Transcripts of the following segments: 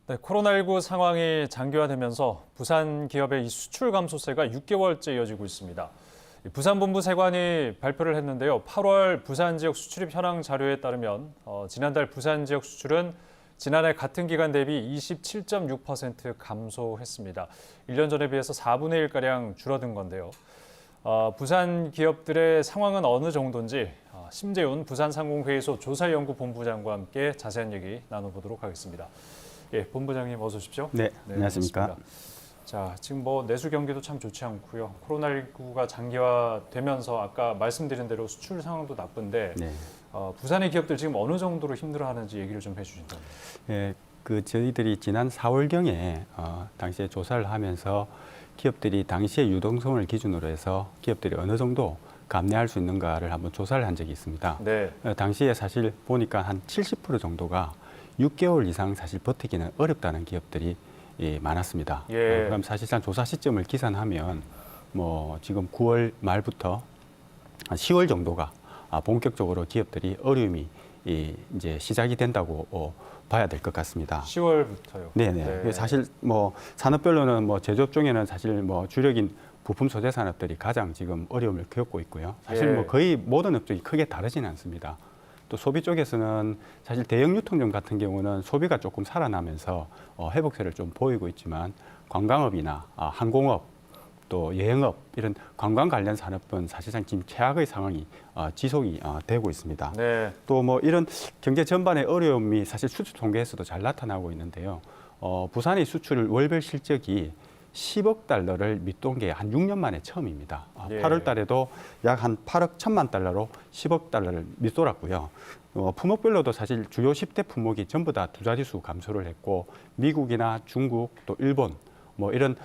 네, 코로나19 상황이 장기화되면서 부산 기업의 이 수출 감소세가 6개월째 이어지고 있습니다. 부산본부 세관이 발표를 했는데요. 8월 부산 지역 수출입 현황 자료에 따르면 지난달 부산 지역 수출은 지난해 같은 기간 대비 27.6% 감소했습니다. 1년 전에 비해서 4분의 1가량 줄어든 건데요. 부산 기업들의 상황은 어느 정도인지 심재훈 부산상공회의소 조사연구본부장과 함께 자세한 얘기 나눠보도록 하겠습니다. 예, 본부장님 어서 오십시오. 네, 안녕하십니까. 반갑습니다. 자, 지금 내수 경기도 참 좋지 않고요. 코로나19가 장기화되면서 아까 말씀드린 대로 수출 상황도 나쁜데 네. 부산의 기업들 지금 어느 정도로 힘들어하는지 얘기를 좀 해주신다면. 예, 저희들이 지난 4월경에 당시에 조사를 하면서 기업들이 당시의 유동성을 기준으로 해서 기업들이 어느 정도 감내할 수 있는가를 한번 조사를 한 적이 있습니다. 네. 당시에 사실 보니까 한 70% 정도가 6개월 이상 사실 버티기는 어렵다는 기업들이 많았습니다. 예. 그럼 사실상 조사 시점을 기산하면 지금 9월 말부터 한 10월 정도가 본격적으로 기업들이 어려움이 이제 시작이 된다고 봐야 될 것 같습니다. 10월부터요. 네네. 네. 사실 산업별로는 제조업 중에는 사실 주력인 부품 소재 산업들이 가장 지금 어려움을 겪고 있고요. 사실 예. 거의 모든 업종이 크게 다르지는 않습니다. 또 소비 쪽에서는 사실 대형 유통점 같은 경우는 소비가 조금 살아나면서 회복세를 좀 보이고 있지만 관광업이나 항공업 또 여행업 이런 관광 관련 산업은 사실상 지금 최악의 상황이 지속이 되고 있습니다. 네. 또 이런 경제 전반의 어려움이 사실 수출 통계에서도 잘 나타나고 있는데요. 부산의 수출 월별 실적이 10억 달러를 밑돈 게 한 6년 만에 처음입니다. 예. 8월 달에도 약 한 8억 1천만 달러로 10억 달러를 밑돌았고요. 품목별로도 사실 주요 10대 품목이 전부 다 두 자릿수 감소를 했고 미국이나 중국 또 일본 이런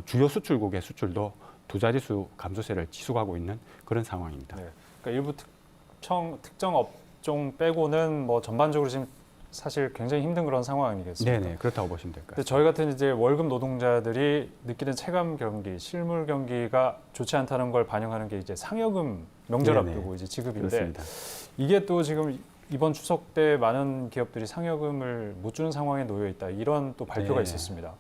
주요 수출국의 수출도 두 자릿수 감소세를 지속하고 있는 그런 상황입니다. 네. 그러니까 일부 특정 업종 빼고는 전반적으로 지금 사실 굉장히 힘든 그런 상황 아니겠습니까? 네네, 그렇다고 보시면 될 것 근데 같습니다. 저희 같은 이제 월급 노동자들이 느끼는 체감 경기, 실물 경기가 좋지 않다는 걸 반영하는 게 이제 상여금 명절 네네. 앞두고 이제 지급인데 그렇습니다. 이게 또 지금 이번 추석 때 많은 기업들이 상여금을 못 주는 상황에 놓여 있다. 이런 또 발표가 네. 있었습니다.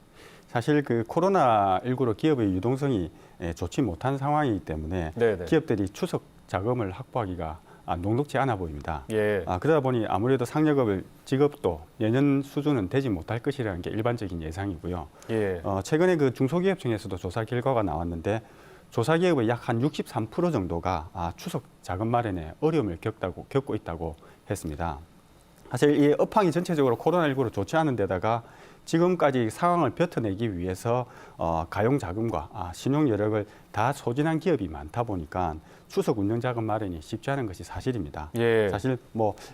사실 코로나19로 기업의 유동성이 좋지 못한 상황이기 때문에 네네. 기업들이 추석 자금을 확보하기가 녹록지 않아 보입니다. 예. 그러다 보니 아무래도 상여금을 지급도 예년 수준은 되지 못할 것이라는 게 일반적인 예상이고요. 예. 최근에 중소기업 중에서도 조사 결과가 나왔는데 조사 기업의 약 한 63% 정도가 추석 자금 마련에 어려움을 겪고 있다고 했습니다. 사실 이 업황이 전체적으로 코로나19로 좋지 않은 데다가 지금까지 상황을 뱉어내기 위해서 가용 자금과 신용 여력을 다 소진한 기업이 많다 보니까 추석 운영 자금 마련이 쉽지 않은 것이 사실입니다. 예. 사실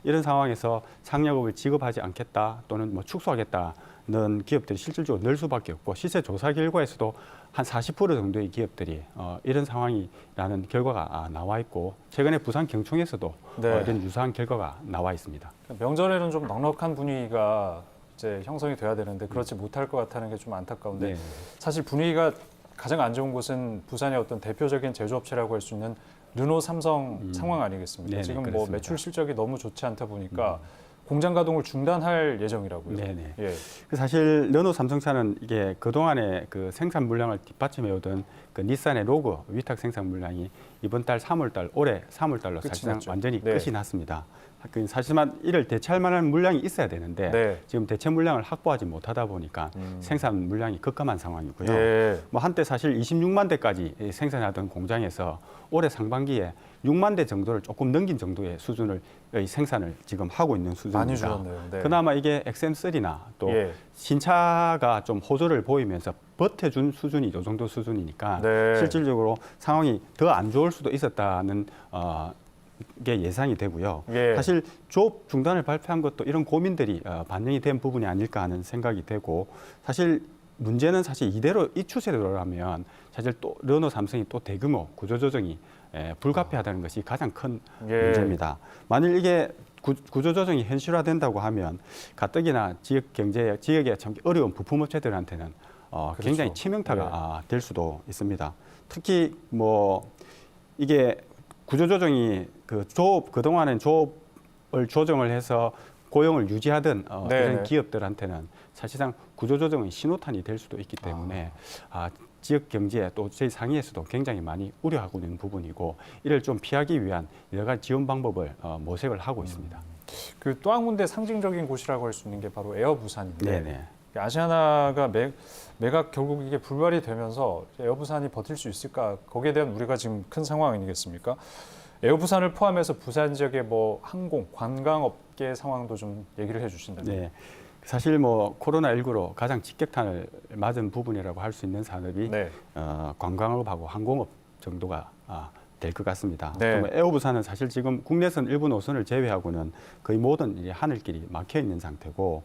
이런 상황에서 상여금을 지급하지 않겠다 또는 축소하겠다는 기업들이 실질적으로 늘 수밖에 없고 시세 조사 결과에서도 한 40% 정도의 기업들이 이런 상황이라는 결과가 나와 있고 최근에 부산 경총에서도 네. 이런 유사한 결과가 나와 있습니다. 명절에는 좀 넉넉한 분위기가 이제 형성이 돼야 되는데 그렇지 못할 것 같다는 게 좀 안타까운데 네. 사실 분위기가 가장 안 좋은 곳은 부산의 어떤 대표적인 제조업체라고 할 수 있는 르노, 삼성 상황 아니겠습니까? 네네, 지금 그렇습니다. 매출 실적이 너무 좋지 않다 보니까 공장 가동을 중단할 예정이라고요. 네네. 예. 사실 르노 삼성차는 이게 그동안의 생산 물량을 뒷받침해 오던 닛산의 로그 위탁 생산 물량이 이번 달 3월 올해 3월 달로 사실상 났죠. 완전히 네. 끝이 났습니다. 사실만 이를 대체할 만한 물량이 있어야 되는데 네. 지금 대체 물량을 확보하지 못하다 보니까 생산 물량이 급감한 상황이고요. 예. 한때 사실 26만 대까지 생산하던 공장에서 올해 상반기에 6만 대 정도를 조금 넘긴 정도의 수준의 생산을 지금 하고 있는 수준입니다. 많이 줄었네요. 네. 그나마 이게 XM3나 또 예. 신차가 좀 호조를 보이면서 버텨준 수준이 이 정도 수준이니까 네. 실질적으로 상황이 더 안 좋을 수도 있었다는 게 예상이 되고요. 예. 사실 조업 중단을 발표한 것도 이런 고민들이 반영이 된 부분이 아닐까 하는 생각이 되고 사실 문제는 사실 이대로 이 추세대로라면 사실 또 르노 삼성이 또 대규모 구조조정이 불가피하다는 것이 가장 큰 예. 문제입니다. 만일 이게 구조조정이 현실화된다고 하면 가뜩이나 지역에 참 어려운 부품업체들한테는 굉장히 그렇죠. 치명타가 될 수도 있습니다. 특히 이게 구조조정이 그동안은 조업을 조정을 해서 고용을 유지하던 네네. 이런 기업들한테는 사실상 구조조정의 신호탄이 될 수도 있기 때문에 지역 경제에 또 저희 상위에서도 굉장히 많이 우려하고 있는 부분이고 이를 좀 피하기 위한 여러 가지 지원 방법을 모색을 하고 있습니다. 그 또 한 군데 상징적인 곳이라고 할 수 있는 게 바로 에어 부산인데 네네. 아시아나가 매각 결국 이게 불발이 되면서 에어 부산이 버틸 수 있을까 거기에 대한 우려가 지금 큰 상황 아니겠습니까? 에어 부산을 포함해서 부산 지역의 뭐 항공, 관광업계 상황도 좀 얘기를 해주신다면. 네. 사실 뭐 코로나19로 가장 직격탄을 맞은 부분이라고 할 수 있는 산업이 네. 관광업하고 항공업 정도가 될 것 같습니다. 네. 또 에어부산은 사실 지금 국내선 일부 노선을 제외하고는 거의 모든 이제 하늘길이 막혀 있는 상태고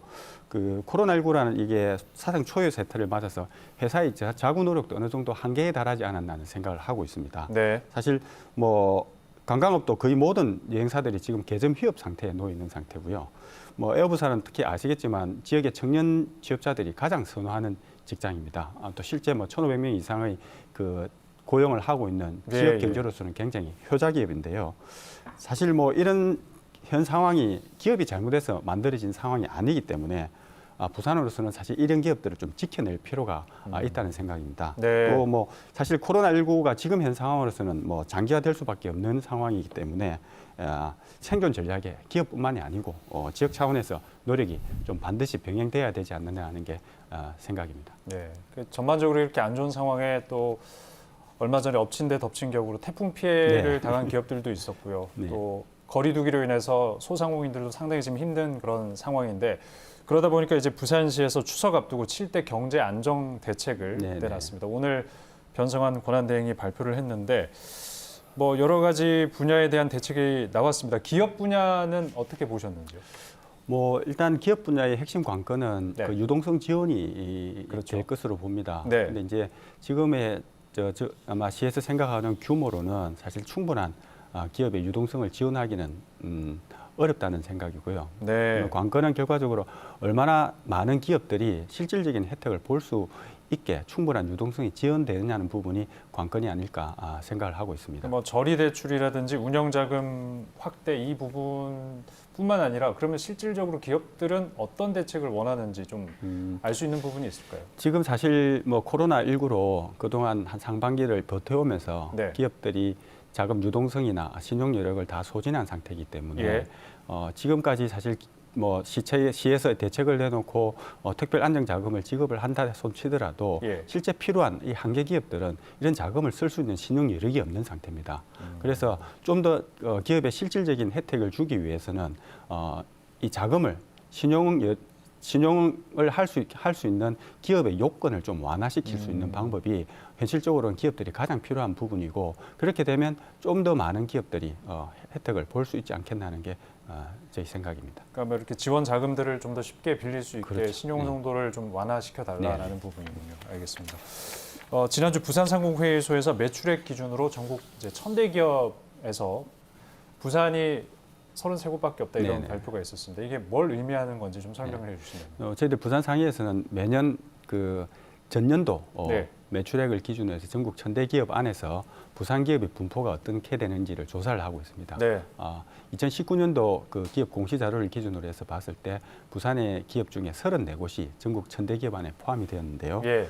그 코로나19라는 이게 사상 초유 세태를 맞아서 회사의 자구 노력도 어느 정도 한계에 달하지 않았나는 생각을 하고 있습니다. 네. 사실 뭐 관광업도 거의 모든 여행사들이 지금 개점 휴업 상태에 놓여 있는 상태고요. 뭐 에어부산은 특히 아시겠지만 지역의 청년 취업자들이 가장 선호하는 직장입니다. 또 실제 뭐 1,500명 이상의 그 고용을 하고 있는 지역 경제로서는 굉장히 효자 기업인데요. 사실 뭐 이런 현 상황이 기업이 잘못해서 만들어진 상황이 아니기 때문에 부산으로서는 사실 이런 기업들을 좀 지켜낼 필요가 있다는 생각입니다. 네. 또 뭐 사실 코로나19가 지금 현 상황으로서는 뭐 장기화될 수밖에 없는 상황이기 때문에 생존 전략에 기업뿐만이 아니고 지역 차원에서 노력이 좀 반드시 병행돼야 되지 않느냐 하는 게 생각입니다. 네. 그 전반적으로 이렇게 안 좋은 상황에 또 얼마 전에 엎친 데 덮친 격으로 태풍 피해를 네. 당한 기업들도 있었고요. 네. 또 거리두기로 인해서 소상공인들도 상당히 지금 힘든 그런 상황인데 그러다 보니까 이제 부산시에서 추석 앞두고 7대 경제 안정 대책을 네, 내놨습니다. 오늘 변성환 권한대행이 발표를 했는데 뭐 여러 가지 분야에 대한 대책이 나왔습니다. 기업 분야는 어떻게 보셨는지요? 뭐 일단 기업 분야의 핵심 관건은 네. 그 유동성 지원이 그렇죠. 될 것으로 봅니다. 네. 근데 이제 지금의 아마 시에서 생각하는 규모로는 사실 충분한 기업의 유동성을 지원하기는 어렵다는 생각이고요. 네. 관건은 결과적으로 얼마나 많은 기업들이 실질적인 혜택을 볼 수 있게 충분한 유동성이 지원되느냐는 부분이 관건이 아닐까 생각을 하고 있습니다. 뭐 저리 대출이라든지 운영 자금 확대 이 부분뿐만 아니라 그러면 실질적으로 기업들은 어떤 대책을 원하는지 좀 알 수 있는 부분이 있을까요? 지금 사실 뭐 코로나19로 그동안 한 상반기를 버텨오면서 네. 기업들이 자금 유동성이나 신용 여력을 다 소진한 상태이기 때문에 예. 지금까지 사실 뭐 시에서 대책을 내놓고 특별 안정 자금을 지급을 한다 손치더라도 예. 실제 필요한 이 한계 기업들은 이런 자금을 쓸 수 있는 신용 여력이 없는 상태입니다. 그래서 좀 더 기업에 실질적인 혜택을 주기 위해서는 이 자금을 신용을 할 수 있는 기업의 요건을 좀 완화시킬 수 있는 방법이 현실적으로는 기업들이 가장 필요한 부분이고 그렇게 되면 좀 더 많은 기업들이 혜택을 볼 수 있지 않겠나는 게 저희 생각입니다. 그러니까 뭐 이렇게 지원 자금들을 좀 더 쉽게 빌릴 수 있게 그렇죠. 신용 네. 정도를 좀 완화시켜 달라는 네. 부분이군요. 알겠습니다. 지난주 부산상공회의소에서 매출액 기준으로 전국 이제 1,000대 기업에서 부산이 33곳밖에 없다 이런 네네. 발표가 있었습니다. 이게 뭘 의미하는 건지 좀 설명을 해주시면. 저희들 부산 상위에서는 매년 그 전년도 네. 매출액을 기준으로 해서 전국 1,000대 기업 안에서 부산 기업의 분포가 어떻게 되는지를 조사를 하고 있습니다. 네. 2019년도 그 기업 공시 자료를 기준으로 해서 봤을 때 부산의 기업 중에 34곳이 전국 1,000대 기업 안에 포함이 되었는데요. 예.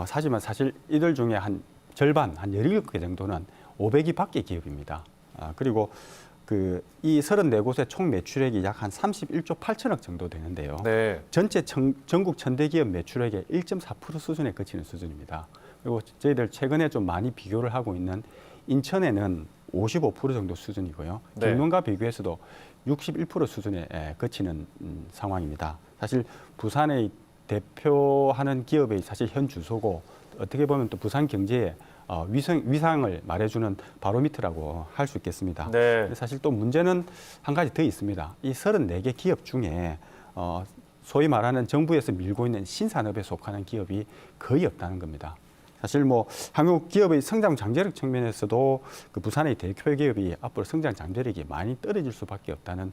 하지만 사실 이들 중에 한 절반, 한 17개 정도는 500이 밖의 기업입니다. 그리고 이 34곳의 총 매출액이 약 한 31조 8천억 정도 되는데요. 네. 전체 전국 1,000대 기업 매출액의 1.4% 수준에 그치는 수준입니다. 그리고 저희들 최근에 좀 많이 비교를 하고 있는 인천에는 55% 정도 수준이고요. 네. 경남과 비교해서도 61% 수준에 그치는 상황입니다. 사실 부산의 대표하는 기업의 사실 현 주소고 어떻게 보면 또 부산 경제의 위상을 말해주는 바로미터라고 할 수 있겠습니다. 네. 사실 또 문제는 한 가지 더 있습니다. 이 34개 기업 중에 소위 말하는 정부에서 밀고 있는 신산업에 속하는 기업이 거의 없다는 겁니다. 사실 뭐 한국 기업의 성장 잠재력 측면에서도 그 부산의 대표 기업이 앞으로 성장 잠재력이 많이 떨어질 수밖에 없다는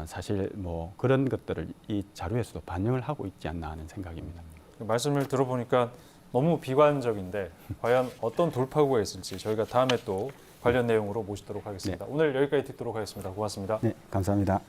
사실 뭐 그런 것들을 이 자료에서도 반영을 하고 있지 않나 하는 생각입니다. 말씀을 들어보니까 너무 비관적인데 과연 어떤 돌파구가 있을지 저희가 다음에 또 관련 내용으로 모시도록 하겠습니다. 네. 오늘 여기까지 듣도록 하겠습니다. 고맙습니다. 네, 감사합니다.